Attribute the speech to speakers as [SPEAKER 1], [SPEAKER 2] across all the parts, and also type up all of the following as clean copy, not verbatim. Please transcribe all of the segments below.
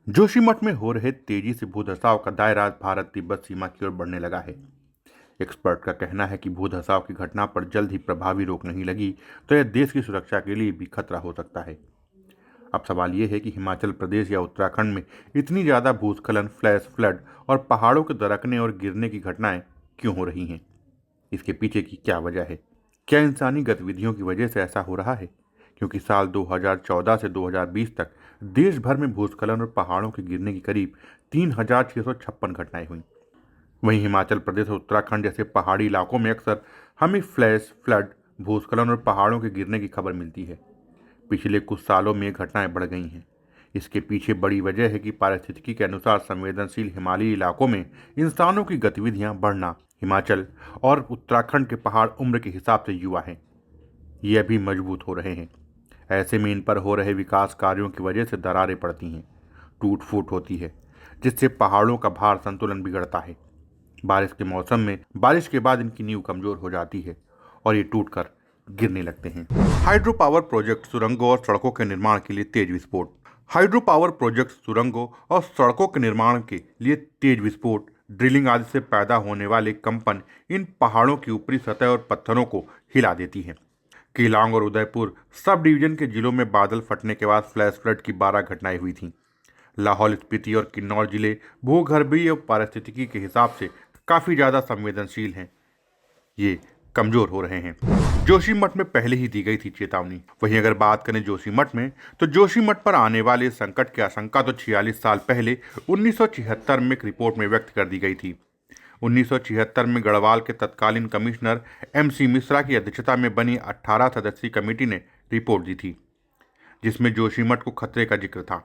[SPEAKER 1] जोशीमठ में हो रहे तेजी से भूधसाव का दायरा भारत तिब्बत सीमा की ओर बढ़ने लगा है। एक्सपर्ट का कहना है कि भूधसाव की घटना पर जल्द ही प्रभावी रोक नहीं लगी तो यह देश की सुरक्षा के लिए भी खतरा हो सकता है। अब सवाल यह है कि हिमाचल प्रदेश या उत्तराखंड में इतनी ज़्यादा भूस्खलन, फ्लैश फ्लड और पहाड़ों के दरकने और गिरने की घटनाएं क्यों हो रही हैं? इसके पीछे की क्या वजह है? क्या इंसानी गतिविधियों की वजह से ऐसा हो रहा है? क्योंकि साल 2014 से 2020 तक देश भर में भूस्खलन और पहाड़ों के गिरने की करीब 3,656 घटनाएं हुई। वहीं हिमाचल प्रदेश और उत्तराखंड जैसे पहाड़ी इलाकों में अक्सर हमें फ्लैश फ्लड, भूस्खलन और पहाड़ों के गिरने की खबर मिलती है। पिछले कुछ सालों में ये घटनाएं बढ़ गई हैं। इसके पीछे बड़ी वजह है कि पारिस्थितिकी के अनुसार संवेदनशील हिमालयी इलाकों में इंसानों की गतिविधियां बढ़ना। हिमाचल और उत्तराखंड के पहाड़ उम्र के हिसाब से युवा हैं, ये अभी मजबूत हो रहे हैं। ऐसे में इन पर हो रहे विकास कार्यों की वजह से दरारें पड़ती हैं, टूट फूट होती है, जिससे पहाड़ों का भार संतुलन बिगड़ता है। बारिश के मौसम में बारिश के बाद इनकी नींव कमजोर हो जाती है और ये टूटकर गिरने लगते हैं। हाइड्रो पावर प्रोजेक्ट, सुरंगों और सड़कों के निर्माण के लिए तेज विस्फोट। हाइड्रो पावर प्रोजेक्ट सुरंगों और सड़कों के निर्माण के लिए तेज विस्फोट, ड्रिलिंग आदि से पैदा होने वाले कंपन इन पहाड़ों की ऊपरी सतह और पत्थरों को हिला देती है। केलांग और उदयपुर सब डिवीजन के जिलों में बादल फटने के बाद फ्लैश फ्लड की 12 घटनाएं हुई थीं। लाहौल स्पीति और किन्नौर जिले भूगर्भीय और पारिस्थितिकी के हिसाब से काफ़ी ज़्यादा संवेदनशील हैं, ये कमज़ोर हो रहे हैं। जोशीमठ में पहले ही दी गई थी चेतावनी। वहीं अगर बात करें जोशीमठ में, तो जोशीमठ पर आने वाले संकट की आशंका तो 46 साल पहले 1976 में एक रिपोर्ट में व्यक्त कर दी गई थी। 1976 में गढ़वाल के तत्कालीन कमिश्नर MC मिश्रा की अध्यक्षता में बनी 18 सदस्यीय कमेटी ने रिपोर्ट दी थी, जिसमें जोशीमठ को खतरे का जिक्र था।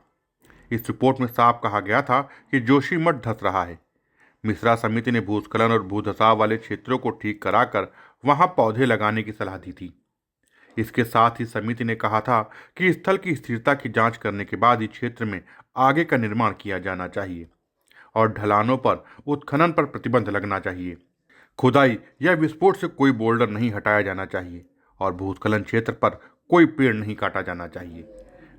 [SPEAKER 1] इस रिपोर्ट में साफ कहा गया था कि जोशीमठ धंस रहा है। मिश्रा समिति ने भूस्खलन और भूधसाव वाले क्षेत्रों को ठीक कराकर वहां पौधे लगाने की सलाह दी थी। इसके साथ ही समिति ने कहा था कि स्थल की स्थिरता की जांच करने के बाद ही क्षेत्र में आगे का निर्माण किया जाना चाहिए और ढलानों पर उत्खनन पर प्रतिबंध लगना चाहिए। खुदाई या विस्फोट से कोई बोल्डर नहीं हटाया जाना चाहिए और भूस्खलन क्षेत्र पर कोई पेड़ नहीं काटा जाना चाहिए।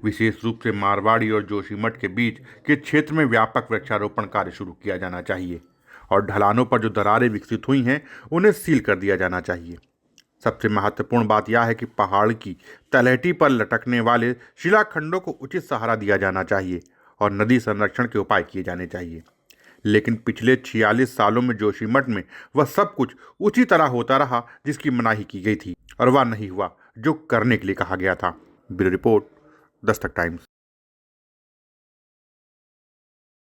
[SPEAKER 1] विशेष रूप से मारवाड़ी और जोशीमठ के बीच के क्षेत्र में व्यापक वृक्षारोपण कार्य शुरू किया जाना चाहिए और ढलानों पर जो दरारें विकसित हुई हैं उन्हें सील कर दिया जाना चाहिए। सबसे महत्वपूर्ण बात यह है कि पहाड़ की तलहटी पर लटकने वाले शिलाखंडों को उचित सहारा दिया जाना चाहिए और नदी संरक्षण के उपाय किए जाने चाहिए। लेकिन पिछले 46 सालों में जोशीमठ में वह सब कुछ उसी तरह होता रहा जिसकी मनाही की गई थी और वह नहीं हुआ जो करने के लिए कहा गया था। Bureau report, Dastak times.